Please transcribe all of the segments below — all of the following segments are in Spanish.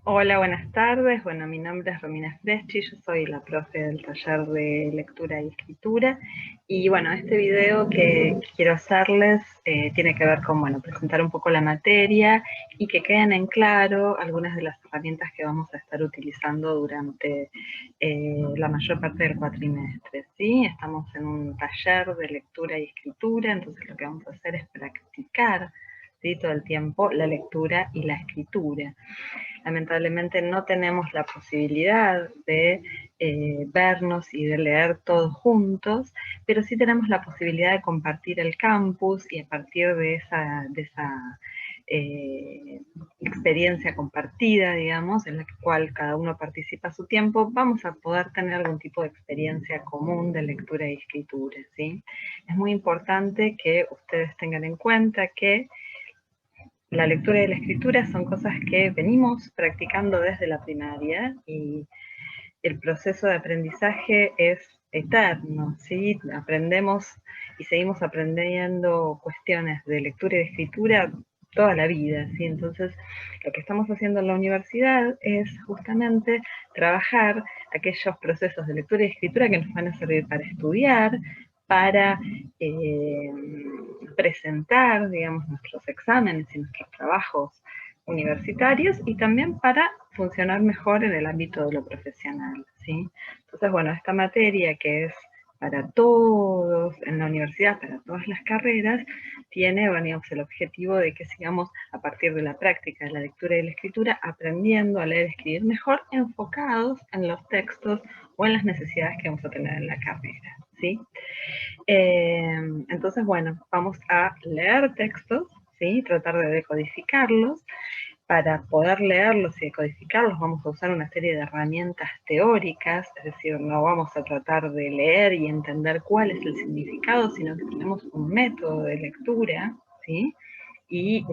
Hola, buenas tardes. Bueno, mi nombre es Romina Freschi, yo soy la profe del taller de lectura y escritura. Y bueno, este video que quiero hacerles tiene que ver con, bueno, presentar un poco la materia y que queden en claro algunas de las herramientas que vamos a estar utilizando durante la mayor parte del cuatrimestre, ¿sí? Estamos en un taller de lectura y escritura, entonces lo que vamos a hacer es practicar, ¿sí?, todo el tiempo la lectura y la escritura. Lamentablemente no tenemos la posibilidad de vernos y de leer todos juntos, pero sí tenemos la posibilidad de compartir el campus y a partir de esa experiencia compartida, digamos, en la cual cada uno participa a su tiempo, vamos a poder tener algún tipo de experiencia común de lectura y escritura, ¿sí? Es muy importante que ustedes tengan en cuenta que la lectura y la escritura son cosas que venimos practicando desde la primaria y el proceso de aprendizaje es eterno, ¿sí? Aprendemos y seguimos aprendiendo cuestiones de lectura y de escritura toda la vida, ¿sí? Entonces, lo que estamos haciendo en la universidad es justamente trabajar aquellos procesos de lectura y escritura que nos van a servir para estudiar, para presentar, digamos, nuestros exámenes y nuestros trabajos universitarios y también para funcionar mejor en el ámbito de lo profesional, ¿sí? Entonces, bueno, esta materia que es para todos en la universidad, para todas las carreras, tiene, bueno, digamos, el objetivo de que sigamos a partir de la práctica de la lectura y la escritura aprendiendo a leer y escribir mejor, enfocados en los textos o en las necesidades que vamos a tener en la carrera, ¿sí? Entonces, bueno, vamos a leer textos, ¿sí? Tratar de decodificarlos. Para poder leerlos y decodificarlos vamos a usar una serie de herramientas teóricas, es decir, no vamos a tratar de leer y entender cuál es el significado, sino que tenemos un método de lectura, ¿sí? Y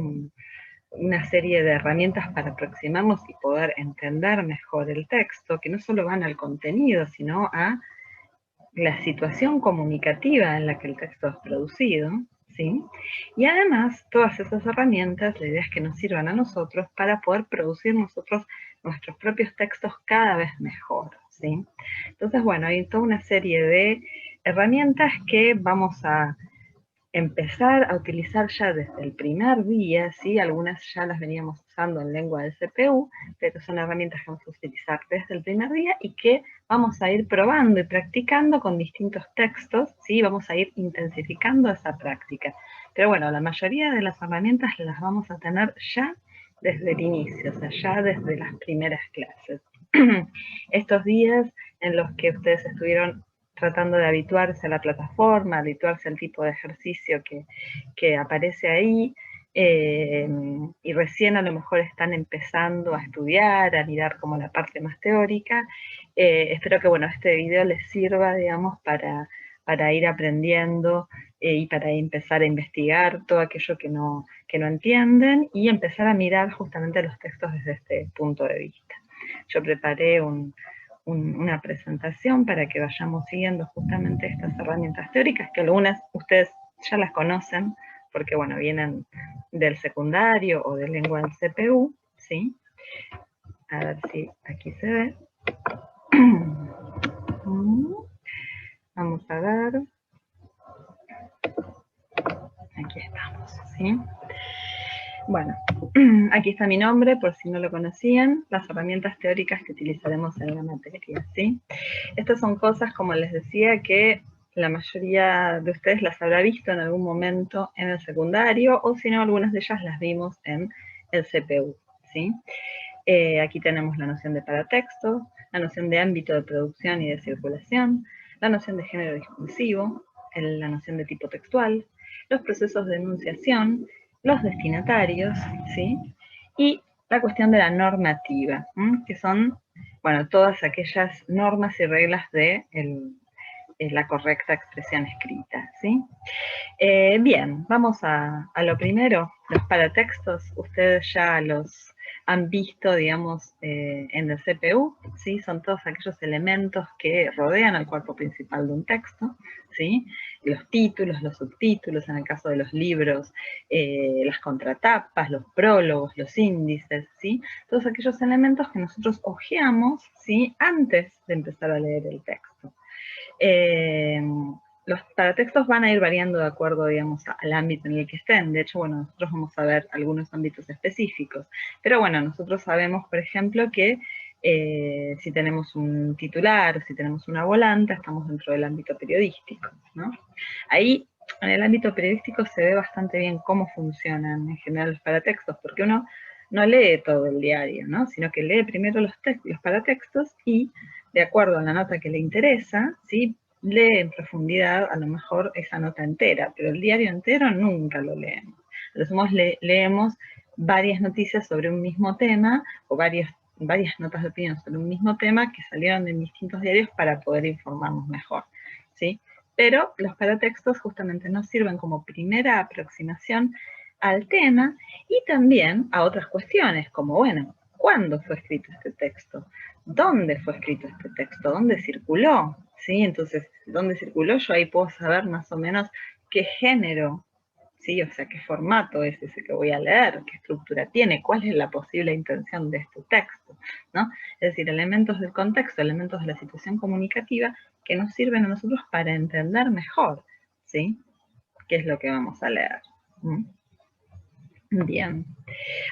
una serie de herramientas para aproximarnos y poder entender mejor el texto, que no solo van al contenido, sino a la situación comunicativa en la que el texto es producido, ¿sí? Y además, todas esas herramientas, la idea es que nos sirvan a nosotros para poder producir nosotros nuestros propios textos cada vez mejor, ¿sí? Entonces, bueno, hay toda una serie de herramientas que vamos a empezar a utilizar ya desde el primer día, ¿sí? Algunas ya las veníamos usando en lengua del CPU, pero son herramientas que vamos a utilizar desde el primer día y que vamos a ir probando y practicando con distintos textos, ¿sí? Vamos a ir intensificando esa práctica. Pero bueno, la mayoría de las herramientas las vamos a tener ya desde el inicio, o sea, ya desde las primeras clases. Estos días en los que ustedes estuvieron tratando de habituarse a la plataforma, habituarse al tipo de ejercicio que aparece ahí, y recién a lo mejor están empezando a estudiar, a mirar como la parte más teórica. Espero que, bueno, este video les sirva, digamos, para ir aprendiendo y para empezar a investigar todo aquello que no entienden y empezar a mirar justamente los textos desde este punto de vista. Yo preparé una presentación para que vayamos siguiendo justamente estas herramientas teóricas, que algunas ustedes ya las conocen, porque bueno, vienen del secundario o de lengua del CPU, ¿sí? A ver si aquí se ve. Vamos a ver. Aquí estamos, ¿sí? Bueno, aquí está mi nombre, por si no lo conocían, las herramientas teóricas que utilizaremos en la materia, ¿sí? Estas son cosas, como les decía, que la mayoría de ustedes las habrá visto en algún momento en el secundario, o si no, algunas de ellas las vimos en el CPU, ¿sí? Aquí tenemos la noción de paratexto, la noción de ámbito de producción y de circulación, la noción de género discursivo, la noción de tipo textual, los procesos de enunciación, los destinatarios, ¿sí? Y la cuestión de la normativa, que son, bueno, todas aquellas normas y reglas de la correcta expresión escrita, ¿sí? Bien, vamos a lo primero, los paratextos, ustedes ya los han visto, digamos, en el CPU, ¿sí? Son todos aquellos elementos que rodean al cuerpo principal de un texto, ¿sí? Los títulos, los subtítulos, en el caso de los libros, las contratapas, los prólogos, los índices, ¿sí? Todos aquellos elementos que nosotros hojeamos, ¿sí? Antes de empezar a leer el texto. Los paratextos van a ir variando de acuerdo, digamos, al ámbito en el que estén. De hecho, bueno, nosotros vamos a ver algunos ámbitos específicos. Pero bueno, nosotros sabemos, por ejemplo, que si tenemos un titular o si tenemos una volanta, estamos dentro del ámbito periodístico, ¿no? Ahí, en el ámbito periodístico, se ve bastante bien cómo funcionan en general los paratextos, porque uno no lee todo el diario, ¿no? Sino que lee primero los paratextos y, de acuerdo a la nota que le interesa, ¿sí? Lee en profundidad a lo mejor esa nota entera, pero el diario entero nunca lo leemos. A lo sumo leemos varias noticias sobre un mismo tema o varias notas de opinión sobre un mismo tema que salieron en distintos diarios para poder informarnos mejor, ¿sí? Pero los paratextos justamente nos sirven como primera aproximación al tema y también a otras cuestiones, como, bueno, ¿cuándo fue escrito este texto? ¿Dónde fue escrito este texto? ¿Dónde circuló? ¿Sí? Entonces, ¿dónde circuló? Yo ahí puedo saber más o menos qué género, ¿sí? O sea, qué formato es ese que voy a leer, qué estructura tiene, cuál es la posible intención de este texto, ¿no? Es decir, elementos del contexto, elementos de la situación comunicativa que nos sirven a nosotros para entender mejor, ¿sí? ¿Qué es lo que vamos a leer? Bien.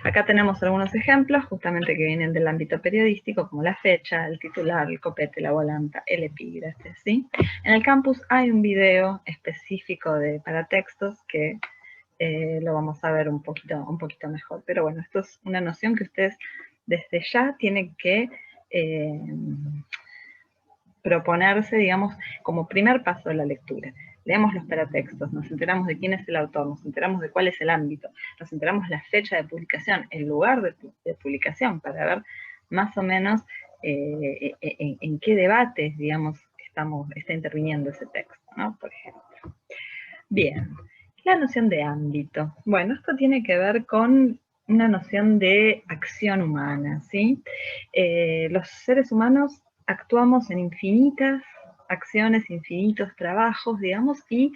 Acá tenemos algunos ejemplos justamente que vienen del ámbito periodístico, como la fecha, el titular, el copete, la volanta, el epígrafe, ¿sí? En el campus hay un video específico de paratextos que lo vamos a ver un poquito mejor. Pero bueno, esto es una noción que ustedes desde ya tienen que proponerse, digamos, como primer paso de la lectura. Leemos los paratextos, nos enteramos de quién es el autor, nos enteramos de cuál es el ámbito, nos enteramos la fecha de publicación, el lugar de publicación, para ver más o menos en qué debates, digamos, está interviniendo ese texto, ¿no? Por ejemplo. Bien, la noción de ámbito. Bueno, esto tiene que ver con una noción de acción humana, ¿sí? Los seres humanos actuamos en infinitas acciones, infinitos trabajos, digamos, y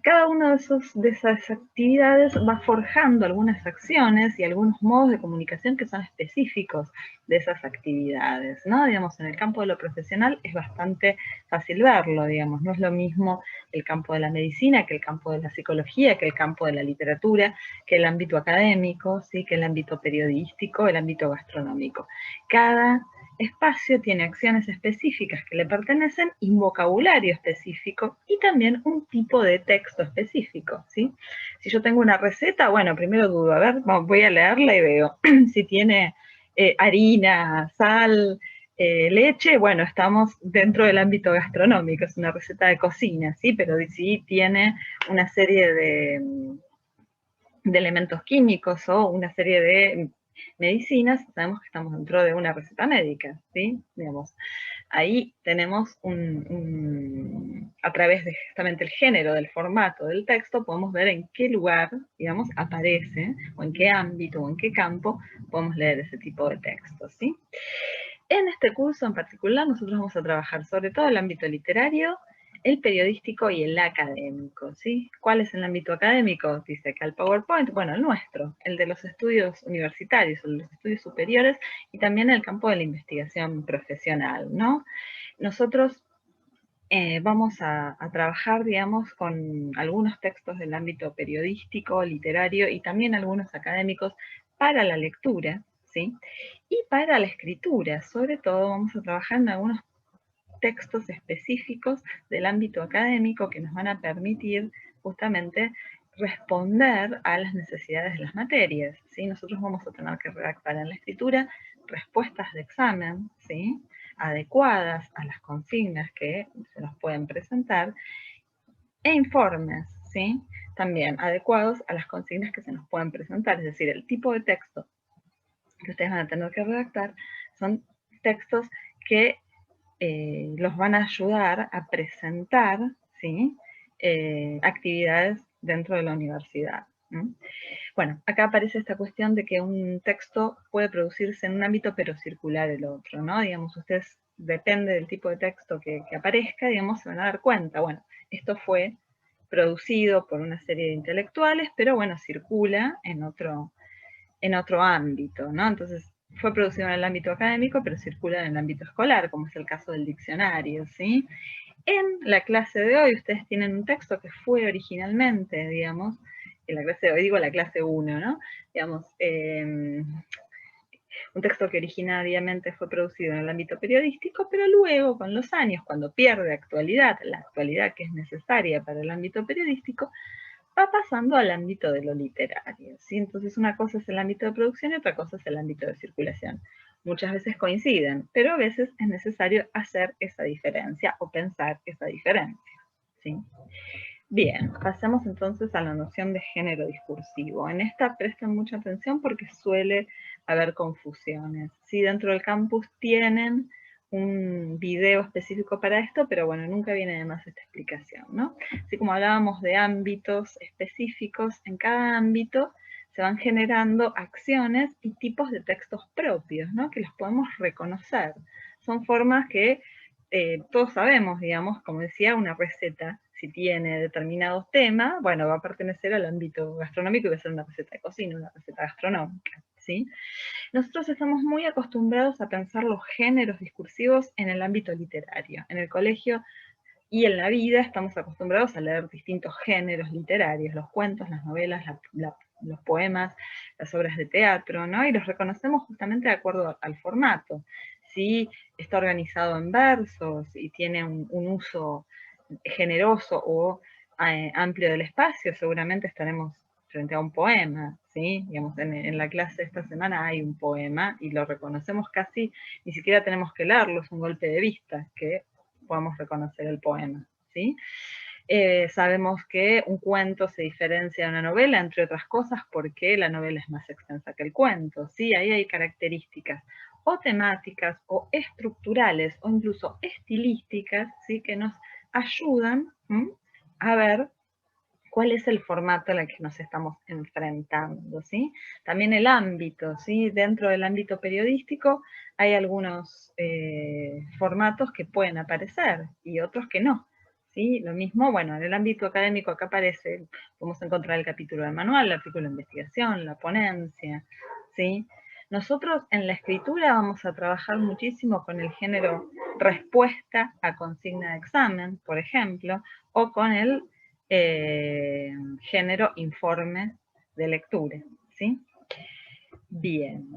cada una de esas actividades va forjando algunas acciones y algunos modos de comunicación que son específicos de esas actividades, ¿no? Digamos, en el campo de lo profesional es bastante fácil verlo, digamos, no es lo mismo el campo de la medicina que el campo de la psicología, que el campo de la literatura, que el ámbito académico, ¿sí? Que el ámbito periodístico, el ámbito gastronómico. Cada espacio tiene acciones específicas que le pertenecen y un vocabulario específico y también un tipo de texto específico, ¿sí? Si yo tengo una receta, bueno, primero dudo, a ver, voy a leerla y veo si tiene harina, sal, leche, bueno, estamos dentro del ámbito gastronómico, es una receta de cocina, ¿sí? Pero sí tiene una serie de elementos químicos o una serie de medicinas, sabemos que estamos dentro de una receta médica, ¿sí? Digamos, ahí tenemos a través de justamente el género del formato del texto, podemos ver en qué lugar, digamos, aparece, o en qué ámbito, o en qué campo podemos leer ese tipo de textos, ¿sí? En este curso en particular nosotros vamos a trabajar sobre todo el ámbito literario, el periodístico y el académico, ¿sí? ¿Cuál es el ámbito académico? Dice acá el PowerPoint, bueno, el nuestro, el de los estudios universitarios, el de los estudios superiores y también el campo de la investigación profesional, ¿no? Nosotros vamos a trabajar, digamos, con algunos textos del ámbito periodístico, literario y también algunos académicos para la lectura, ¿sí? Y para la escritura, sobre todo, vamos a trabajar en algunos textos específicos del ámbito académico que nos van a permitir justamente responder a las necesidades de las materias, ¿sí? Nosotros vamos a tener que redactar en la escritura respuestas de examen, ¿sí? Adecuadas a las consignas que se nos pueden presentar e informes, ¿sí? También adecuados a las consignas que se nos pueden presentar, es decir, el tipo de texto que ustedes van a tener que redactar son textos que los van a ayudar a presentar, ¿sí? Actividades dentro de la universidad. ¿Mm? Bueno, acá aparece esta cuestión de que un texto puede producirse en un ámbito pero circular el otro, ¿no? Digamos, ustedes, depende del tipo de texto que aparezca, digamos, se van a dar cuenta, bueno, esto fue producido por una serie de intelectuales, pero bueno, circula en otro ámbito, ¿no? Entonces, fue producido en el ámbito académico, pero circula en el ámbito escolar, como es el caso del diccionario, ¿sí? En la clase de hoy ustedes tienen un texto que fue originalmente, digamos, en la clase de hoy digo la clase 1, ¿no? Digamos, un texto que originariamente fue producido en el ámbito periodístico, pero luego, con los años, cuando pierde actualidad, la actualidad que es necesaria para el ámbito periodístico, va pasando al ámbito de lo literario, ¿sí? Entonces una cosa es el ámbito de producción y otra cosa es el ámbito de circulación. Muchas veces coinciden, pero a veces es necesario hacer esa diferencia o pensar esa diferencia, ¿sí? Bien, pasemos entonces a la noción de género discursivo. En esta presten mucha atención porque suele haber confusiones. Sí, dentro del campus tienen un video específico para esto, pero bueno, nunca viene de más esta explicación, ¿no? Así como hablábamos de ámbitos específicos, en cada ámbito se van generando acciones y tipos de textos propios, ¿no? Que los podemos reconocer. Son formas que todos sabemos, digamos, como decía, una receta, si tiene determinados temas, bueno, va a pertenecer al ámbito gastronómico y va a ser una receta de cocina, una receta gastronómica, ¿sí? Nosotros estamos muy acostumbrados a pensar los géneros discursivos en el ámbito literario. En el colegio y en la vida estamos acostumbrados a leer distintos géneros literarios, los cuentos, las novelas, los poemas, las obras de teatro, ¿no? Y los reconocemos justamente de acuerdo al formato. Si está organizado en versos y tiene un uso generoso o amplio del espacio, seguramente estaremos frente a un poema, ¿sí? Digamos, en la clase de esta semana hay un poema y lo reconocemos casi, ni siquiera tenemos que leerlo, es un golpe de vista que podamos reconocer el poema, ¿sí? Sabemos que un cuento se diferencia de una novela, entre otras cosas, porque la novela es más extensa que el cuento, ¿sí? Ahí hay características o temáticas o estructurales o incluso estilísticas, ¿sí? Que nos ayudan a ver cuál es el formato al que nos estamos enfrentando, ¿sí? También el ámbito, ¿sí? Dentro del ámbito periodístico hay algunos formatos que pueden aparecer y otros que no, ¿sí? Lo mismo, bueno, en el ámbito académico acá aparece, podemos encontrar el capítulo del manual, el artículo de investigación, la ponencia, ¿sí? Nosotros en la escritura vamos a trabajar muchísimo con el género respuesta a consigna de examen, por ejemplo, o con el género informe de lectura, ¿sí? Bien.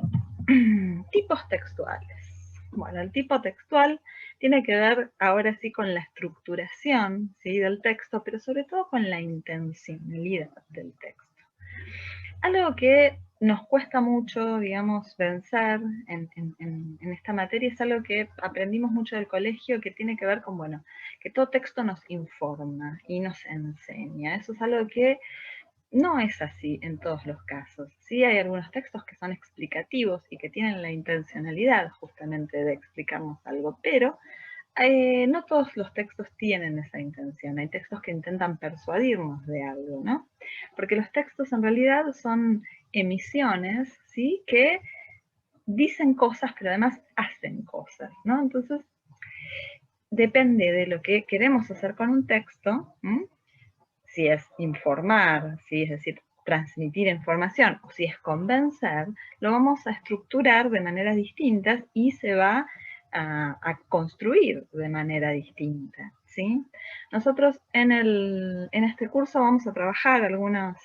Tipos textuales. Bueno, el tipo textual tiene que ver ahora sí con la estructuración, ¿sí? Del texto, pero sobre todo con la intencionalidad del texto. Algo que nos cuesta mucho, digamos, vencer en esta materia es algo que aprendimos mucho del colegio, que tiene que ver con, bueno, que todo texto nos informa y nos enseña. Eso es algo que no es así en todos los casos. Sí hay algunos textos que son explicativos y que tienen la intencionalidad justamente de explicarnos algo, pero no todos los textos tienen esa intención. Hay textos que intentan persuadirnos de algo, ¿no? Porque los textos en realidad son emisiones, ¿sí? Que dicen cosas, pero además hacen cosas, ¿no? Entonces, depende de lo que queremos hacer con un texto, ¿m? Si es informar, si es decir, transmitir información, o si es convencer, lo vamos a estructurar de maneras distintas y se va a construir de manera distinta, ¿sí? Nosotros en este curso vamos a trabajar algunos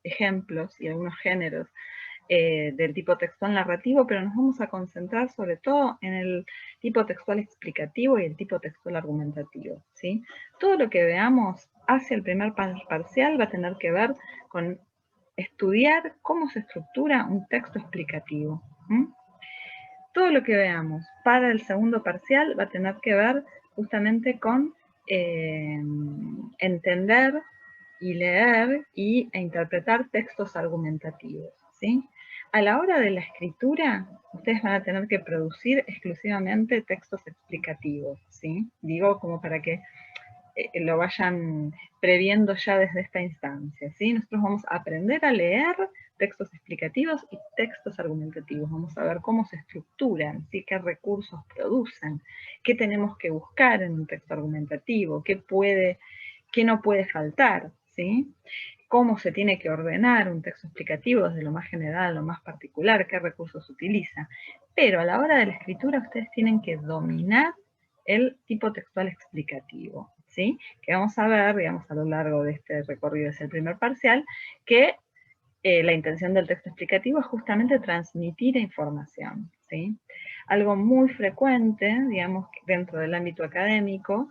ejemplos y algunos géneros del tipo textual narrativo, pero nos vamos a concentrar sobre todo en el tipo textual explicativo y el tipo textual argumentativo, ¿sí? Todo lo que veamos hacia el primer parcial va a tener que ver con estudiar cómo se estructura un texto explicativo. Todo lo que veamos para el segundo parcial va a tener que ver justamente con entender y leer e interpretar textos argumentativos, ¿sí? A la hora de la escritura, ustedes van a tener que producir exclusivamente textos explicativos, ¿sí? Digo como para que lo vayan previendo ya desde esta instancia, ¿sí? Nosotros vamos a aprender a leer textos explicativos y textos argumentativos. Vamos a ver cómo se estructuran, ¿sí? Qué recursos producen, qué tenemos que buscar en un texto argumentativo, qué no puede faltar, ¿sí? Cómo se tiene que ordenar un texto explicativo desde lo más general a lo más particular, qué recursos utiliza. Pero a la hora de la escritura ustedes tienen que dominar el tipo textual explicativo, ¿sí? Que vamos a ver, digamos, a lo largo de este recorrido, es el primer parcial, que la intención del texto explicativo es justamente transmitir información, ¿sí? Algo muy frecuente, digamos, dentro del ámbito académico,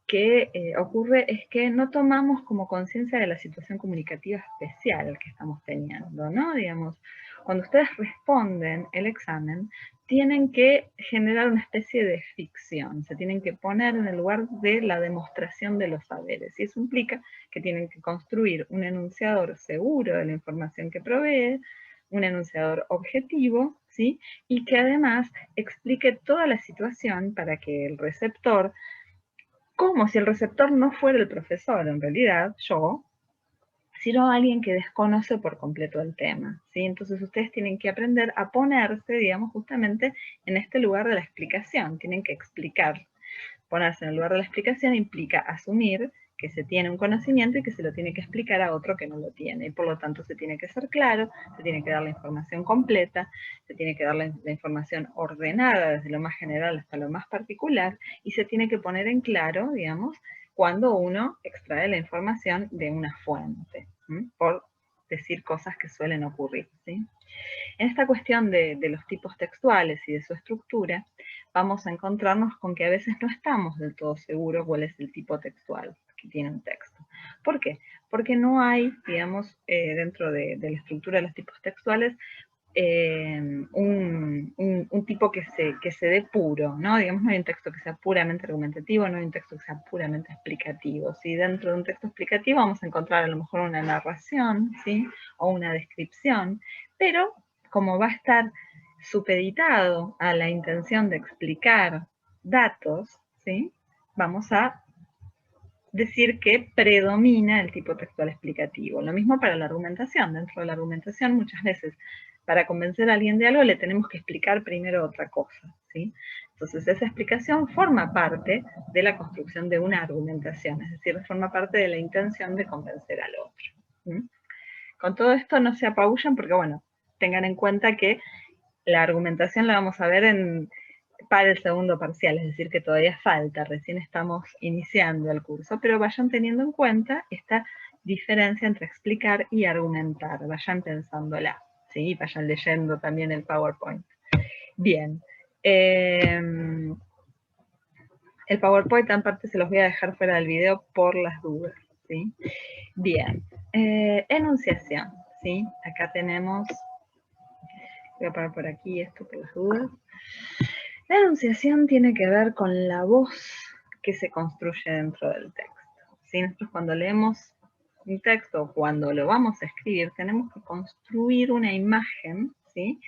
que ocurre es que no tomamos como conciencia de la situación comunicativa especial que estamos teniendo, ¿no? Digamos, cuando ustedes responden el examen, tienen que generar una especie de ficción, se tienen que poner en el lugar de la demostración de los saberes, y eso implica que tienen que construir un enunciador seguro de la información que provee, un enunciador objetivo, ¿sí? Y que además explique toda la situación para que el receptor, como si el receptor no fuera el profesor, en realidad, yo, sino alguien que desconoce por completo el tema, ¿sí? Entonces ustedes tienen que aprender a ponerse, digamos, justamente en este lugar de la explicación, tienen que explicar. Ponerse en el lugar de la explicación implica asumir que se tiene un conocimiento y que se lo tiene que explicar a otro que no lo tiene. Y por lo tanto se tiene que ser claro, se tiene que dar la información completa, se tiene que dar la información ordenada desde lo más general hasta lo más particular, y se tiene que poner en claro, digamos, cuando uno extrae la información de una fuente, ¿sí? Por decir cosas que suelen ocurrir, ¿sí? En esta cuestión de los tipos textuales y de su estructura, vamos a encontrarnos con que a veces no estamos del todo seguros cuál es el tipo textual que tiene un texto. ¿Por qué? Porque no hay, digamos, dentro de la estructura de los tipos textuales, un tipo que se dé puro, ¿no? Digamos, no hay un texto que sea puramente argumentativo, no hay un texto que sea puramente explicativo. ¿Sí? Dentro de un texto explicativo vamos a encontrar a lo mejor una narración, ¿sí? O una descripción, pero como va a estar supeditado a la intención de explicar datos, ¿sí? Vamos a decir que predomina el tipo textual explicativo. Lo mismo para la argumentación. Dentro de la argumentación, muchas veces, para convencer a alguien de algo, le tenemos que explicar primero otra cosa, ¿sí? Entonces, esa explicación forma parte de la construcción de una argumentación, es decir, forma parte de la intención de convencer al otro, ¿sí? Con todo esto no se apabullan porque, bueno, tengan en cuenta que la argumentación la vamos a ver para el segundo parcial, es decir, que todavía falta, recién estamos iniciando el curso, pero vayan teniendo en cuenta esta diferencia entre explicar y argumentar, vayan pensándola, ¿sí? Vayan leyendo también el PowerPoint. Bien. El PowerPoint en parte se los voy a dejar fuera del video por las dudas, ¿sí? Bien. Enunciación, ¿sí? Acá tenemos, voy a poner por aquí esto por las dudas. La enunciación tiene que ver con la voz que se construye dentro del texto, ¿sí? Nosotros cuando leemos un texto, cuando lo vamos a escribir, tenemos que construir una imagen, ¿sí?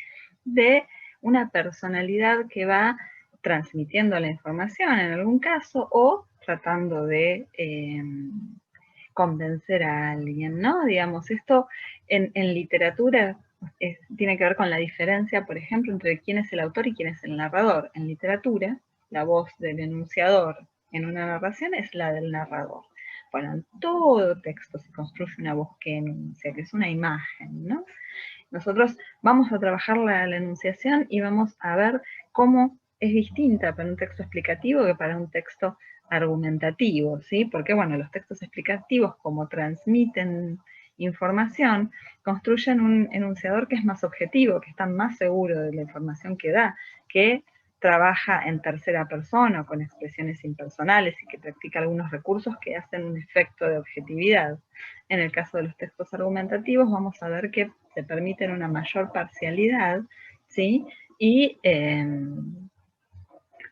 De una personalidad que va transmitiendo la información en algún caso, o tratando de convencer a alguien, ¿no? Digamos, esto en literatura tiene que ver con la diferencia, por ejemplo, entre quién es el autor y quién es el narrador. En literatura, la voz del enunciador en una narración es la del narrador. Bueno, en todo texto se construye una voz que enuncia, que es una imagen, ¿no? Nosotros vamos a trabajar la enunciación y vamos a ver cómo es distinta para un texto explicativo que para un texto argumentativo, ¿sí? Porque, bueno, los textos explicativos, como transmiten información, construyen un enunciador que es más objetivo, que está más seguro de la información que da, que trabaja en tercera persona o con expresiones impersonales y que practica algunos recursos que hacen un efecto de objetividad. En el caso de los textos argumentativos vamos a ver que se permiten una mayor parcialidad, ¿sí? Y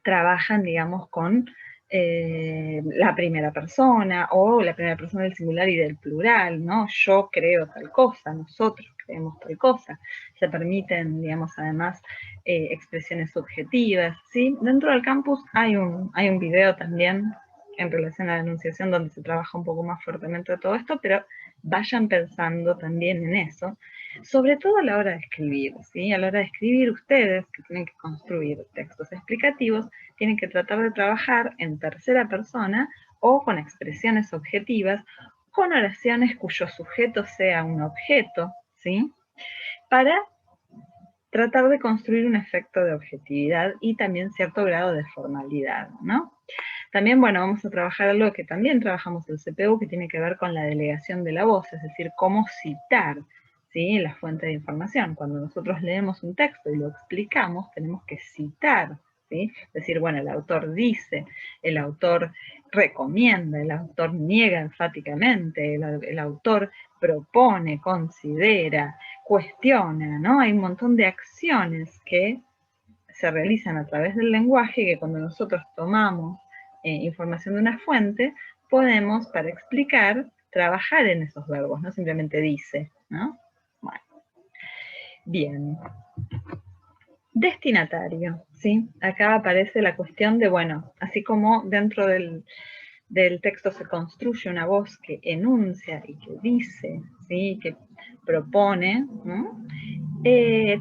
trabajan, digamos, con la primera persona, o la primera persona del singular y del plural, ¿no? Yo creo tal cosa, nosotros creemos tal cosa. Se permiten, digamos, además, expresiones subjetivas, ¿sí? Dentro del campus hay un video también en relación a la enunciación, donde se trabaja un poco más fuertemente todo esto, pero vayan pensando también en eso, sobre todo a la hora de escribir, ¿sí? A la hora de escribir ustedes, que tienen que construir textos explicativos, tienen que tratar de trabajar en tercera persona o con expresiones objetivas, con oraciones cuyo sujeto sea un objeto, ¿sí? Para tratar de construir un efecto de objetividad y también cierto grado de formalidad, ¿no? También, bueno, vamos a trabajar algo que también trabajamos en el CPU, que tiene que ver con la delegación de la voz, es decir, cómo citar, ¿sí?, la fuente de información. Cuando nosotros leemos un texto y lo explicamos, tenemos que citar, ¿sí? Es decir, bueno, el autor dice, el autor recomienda, el autor niega enfáticamente, el autor propone, considera, cuestiona, ¿no? Hay un montón de acciones que se realizan a través del lenguaje que cuando nosotros tomamos información de una fuente, podemos, para explicar, trabajar en esos verbos, no simplemente dice, ¿no? Bueno. Bien. Destinatario, ¿sí? Acá aparece la cuestión de, bueno, así como dentro del texto se construye una voz que enuncia y que dice, ¿sí?, que propone, ¿no?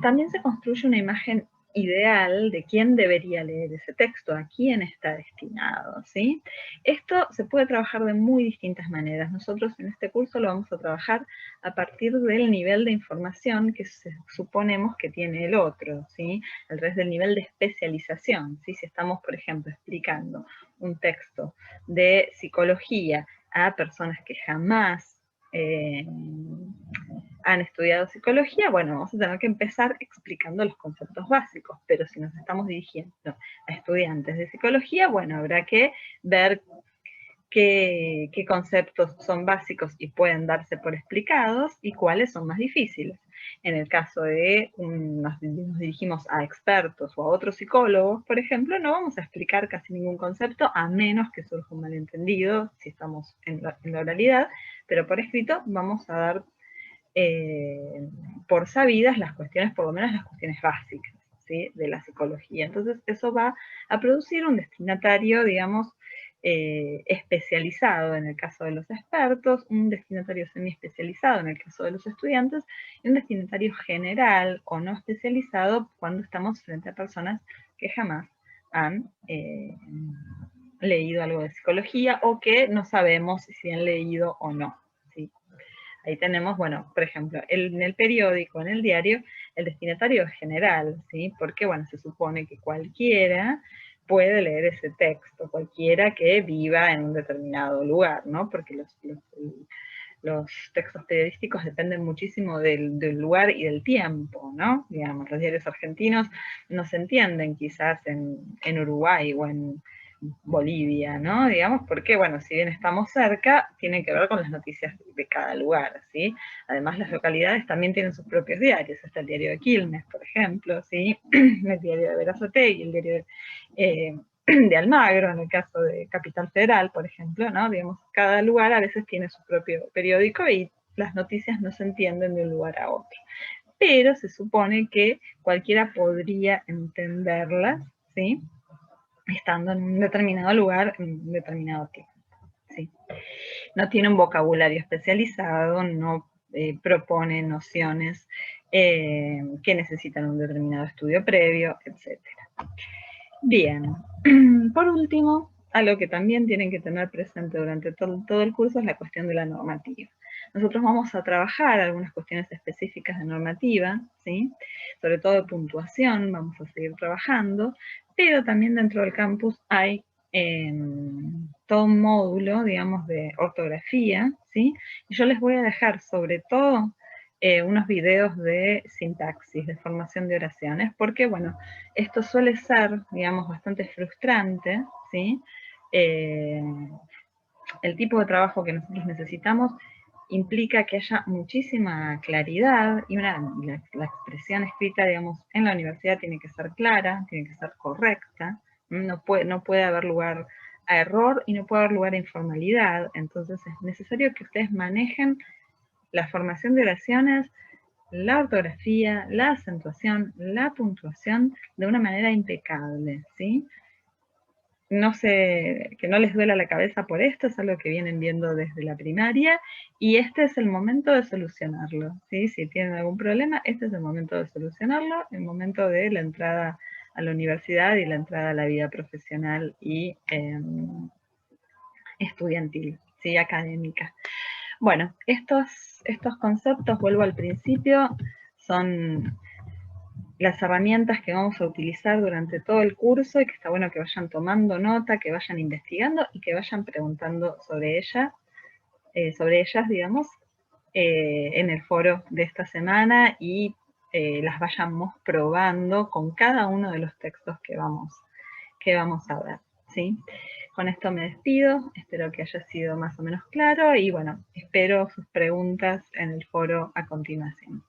También se construye una imagen ideal de quién debería leer ese texto, a quién está destinado, ¿sí? Esto se puede trabajar de muy distintas maneras. Nosotros en este curso lo vamos a trabajar a partir del nivel de información que suponemos que tiene el otro, ¿sí? A través del nivel de especialización, ¿sí? Si estamos, por ejemplo, explicando un texto de psicología a personas que jamás han estudiado psicología, bueno, vamos a tener que empezar explicando los conceptos básicos, pero si nos estamos dirigiendo a estudiantes de psicología, bueno, habrá que ver qué conceptos son básicos y pueden darse por explicados y cuáles son más difíciles. En el caso de nos dirigimos a expertos o a otros psicólogos, por ejemplo, no vamos a explicar casi ningún concepto a menos que surja un malentendido si estamos en la oralidad, pero por escrito vamos a dar por sabidas las cuestiones, por lo menos las cuestiones básicas, ¿sí?, de la psicología. Entonces eso va a producir un destinatario, digamos, especializado en el caso de los expertos, un destinatario semi-especializado en el caso de los estudiantes, y un destinatario general o no especializado cuando estamos frente a personas que jamás han leído algo de psicología o que no sabemos si han leído o no, ¿sí? Ahí tenemos, bueno, por ejemplo, en el periódico, en el diario, el destinatario es general, ¿sí? Porque, bueno, se supone que cualquiera puede leer ese texto, cualquiera que viva en un determinado lugar, ¿no? Porque los textos periodísticos dependen muchísimo del lugar y del tiempo, ¿no? Digamos, los diarios argentinos no se entienden quizás en Uruguay o en Bolivia, ¿no? Digamos, porque, bueno, si bien estamos cerca, tienen que ver con las noticias de cada lugar, ¿sí? Además, las localidades también tienen sus propios diarios. Está el diario de Quilmes, por ejemplo, ¿sí? El diario de Berazategui, el diario de Almagro, en el caso de Capital Federal, por ejemplo, ¿no? Digamos, cada lugar a veces tiene su propio periódico y las noticias no se entienden de un lugar a otro. Pero se supone que cualquiera podría entenderlas, ¿sí?, estando en un determinado lugar, en un determinado tiempo, ¿sí? No tiene un vocabulario especializado, no propone nociones que necesitan un determinado estudio previo, etc. Bien, por último, algo que también tienen que tener presente durante todo el curso es la cuestión de la normativa. Nosotros vamos a trabajar algunas cuestiones específicas de normativa, ¿sí?, sobre todo de puntuación, vamos a seguir trabajando, pero también dentro del campus hay todo un módulo, digamos, de ortografía, ¿sí? Y yo les voy a dejar sobre todo unos videos de sintaxis, de formación de oraciones, porque, bueno, esto suele ser, digamos, bastante frustrante, ¿sí? El tipo de trabajo que nosotros necesitamos implica que haya muchísima claridad y la expresión escrita, digamos, en la universidad tiene que ser clara, tiene que ser correcta, no puede haber lugar a error y no puede haber lugar a informalidad. Entonces es necesario que ustedes manejen la formación de oraciones, la ortografía, la acentuación, la puntuación de una manera impecable, ¿sí? que no les duela la cabeza por esto, es algo que vienen viendo desde la primaria, y este es el momento de solucionarlo, ¿sí? Si tienen algún problema, este es el momento de solucionarlo, el momento de la entrada a la universidad y la entrada a la vida profesional y estudiantil, ¿sí? Académica. Bueno, estos conceptos, vuelvo al principio, son las herramientas que vamos a utilizar durante todo el curso y que está bueno que vayan tomando nota, que vayan investigando y que vayan preguntando sobre ellas, digamos, en el foro de esta semana y las vayamos probando con cada uno de los textos que vamos a ver, ¿sí? Con esto me despido, espero que haya sido más o menos claro y bueno, espero sus preguntas en el foro a continuación.